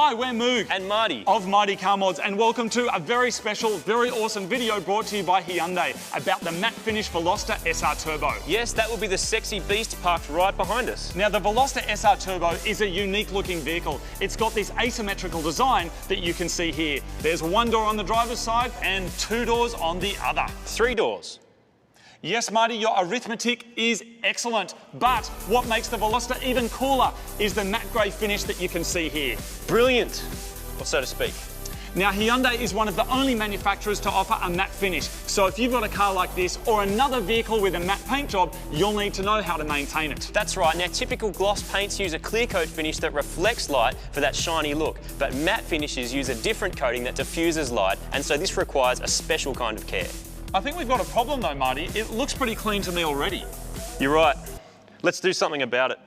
Hi, we're Moog and Marty of Mighty Car Mods, and welcome to a very special, very awesome video brought to you by Hyundai about the matte finish Veloster SR Turbo. Yes, that will be the sexy beast parked right behind us. Now, the Veloster SR Turbo is a unique looking vehicle. It's got this asymmetrical design that you can see here. There's one door on the driver's side and two doors on the other. Three doors. Yes, Marty, your arithmetic is excellent, but what makes the Veloster even cooler is the matte grey finish that you can see here. Brilliant, or so to speak. Now, Hyundai is one of the only manufacturers to offer a matte finish, so if you've got a car like this or another vehicle with a matte paint job, you'll need to know how to maintain it. That's right. Now, typical gloss paints use a clear coat finish that reflects light for that shiny look, but matte finishes use a different coating that diffuses light, and so this requires a special kind of care. I think we've got a problem though, Marty. It looks pretty clean to me already. You're right. Let's do something about it.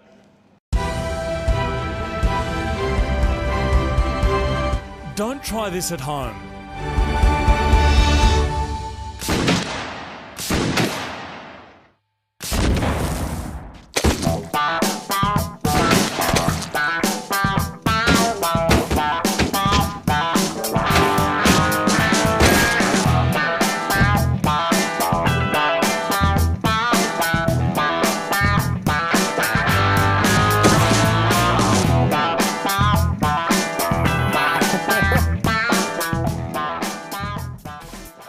Don't try this at home.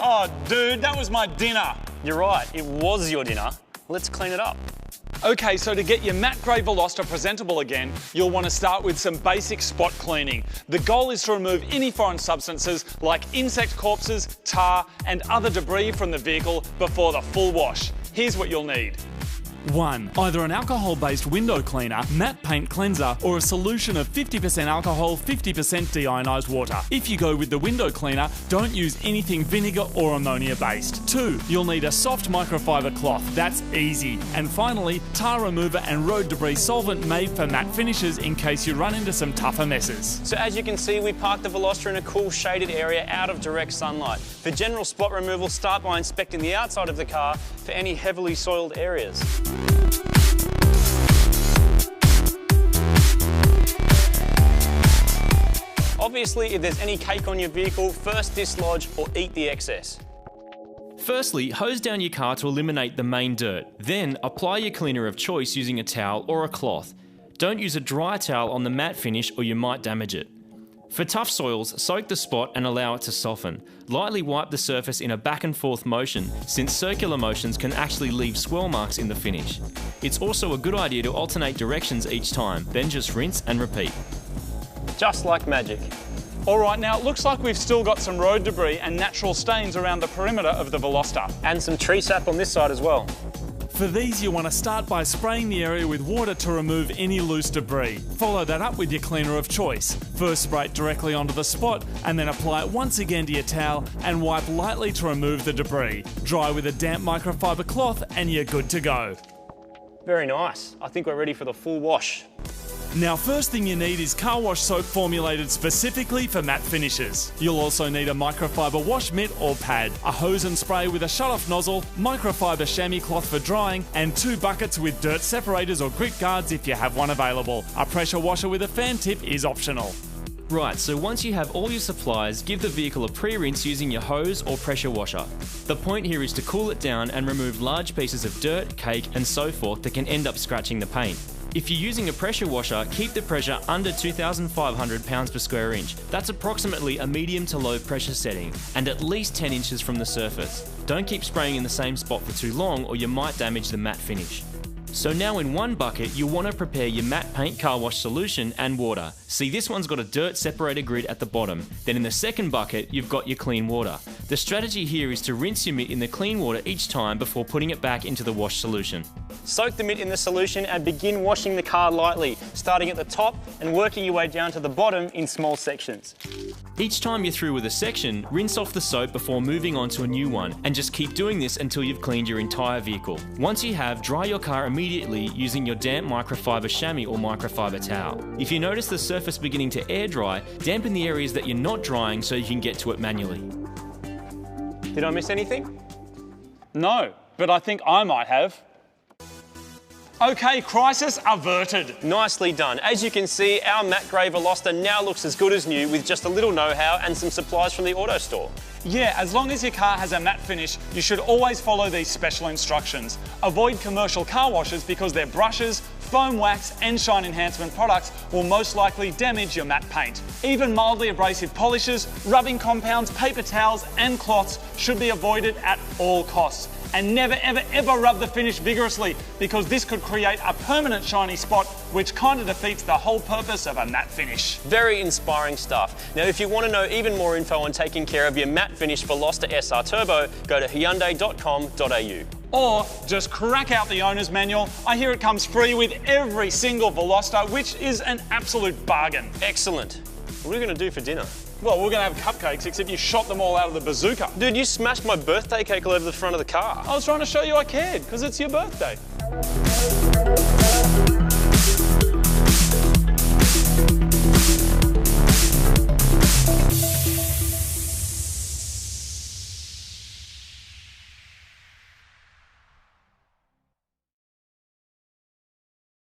Oh, dude, that was my dinner. You're right, it was your dinner. Let's clean it up. Okay, so to get your matte grey Veloster presentable again, you'll want to start with some basic spot cleaning. The goal is to remove any foreign substances like insect corpses, tar, and other debris from the vehicle before the full wash. Here's what you'll need. 1. Either an alcohol-based window cleaner, matte paint cleanser, or a solution of 50% alcohol, 50% deionized water. If you go with the window cleaner, don't use anything vinegar or ammonia-based. 2. You'll need a soft microfiber cloth. That's easy. And finally, tar remover and road debris solvent made for matte finishes in case you run into some tougher messes. So as you can see, we parked the Veloster in a cool shaded area out of direct sunlight. For general spot removal, start by inspecting the outside of the car for any heavily soiled areas. Obviously, if there's any cake on your vehicle, first dislodge or eat the excess. Firstly, hose down your car to eliminate the main dirt. Then, apply your cleaner of choice using a towel or a cloth. Don't use a dry towel on the matte finish or you might damage it. For tough soils, soak the spot and allow it to soften. Lightly wipe the surface in a back and forth motion, since circular motions can actually leave swirl marks in the finish. It's also a good idea to alternate directions each time, then just rinse and repeat. Just like magic. All right, now it looks like we've still got some road debris and natural stains around the perimeter of the Veloster. And some tree sap on this side as well. For these, you want to start by spraying the area with water to remove any loose debris. Follow that up with your cleaner of choice. First spray it directly onto the spot and then apply it once again to your towel and wipe lightly to remove the debris. Dry with a damp microfiber cloth and you're good to go. Very nice. I think we're ready for the full wash. Now, first thing you need is car wash soap formulated specifically for matte finishes. You'll also need a microfiber wash mitt or pad, a hose and spray with a shut-off nozzle, microfiber chamois cloth for drying, and 2 buckets with dirt separators or grit guards if you have one available. A pressure washer with a fan tip is optional. Right, so once you have all your supplies, give the vehicle a pre-rinse using your hose or pressure washer. The point here is to cool it down and remove large pieces of dirt, cake, and so forth that can end up scratching the paint. If you're using a pressure washer, keep the pressure under 2,500 pounds per square inch. That's approximately a medium to low pressure setting, and at least 10 inches from the surface. Don't keep spraying in the same spot for too long or you might damage the matte finish. So now in one bucket, you'll want to prepare your matte paint car wash solution and water. See, this one's got a dirt separator grid at the bottom. Then in the second bucket, you've got your clean water. The strategy here is to rinse your mitt in the clean water each time before putting it back into the wash solution. Soak the mitt in the solution and begin washing the car lightly, starting at the top and working your way down to the bottom in small sections. Each time you're through with a section, rinse off the soap before moving on to a new one, and just keep doing this until you've cleaned your entire vehicle. Once you have, dry your car immediately using your damp microfiber chamois or microfiber towel. If you notice the surface beginning to air dry, dampen the areas that you're not drying so you can get to it manually. Did I miss anything? No, but I think I might have. Okay, crisis averted. Nicely done. As you can see, our matte grey Veloster now looks as good as new with just a little know-how and some supplies from the auto store. Yeah, as long as your car has a matte finish, you should always follow these special instructions. Avoid commercial car washes because their brushes, foam wax and shine enhancement products will most likely damage your matte paint. Even mildly abrasive polishes, rubbing compounds, paper towels and cloths should be avoided at all costs. And never ever ever rub the finish vigorously because this could create a permanent shiny spot which kind of defeats the whole purpose of a matte finish. Very inspiring stuff. Now if you want to know even more info on taking care of your matte finish Veloster SR Turbo, go to hyundai.com.au. Or just crack out the owner's manual. I hear it comes free with every single Veloster, which is an absolute bargain. Excellent. What are we going to do for dinner? Well, we're going to have cupcakes, except you shot them all out of the bazooka. Dude, you smashed my birthday cake all over the front of the car. I was trying to show you I cared, because it's your birthday.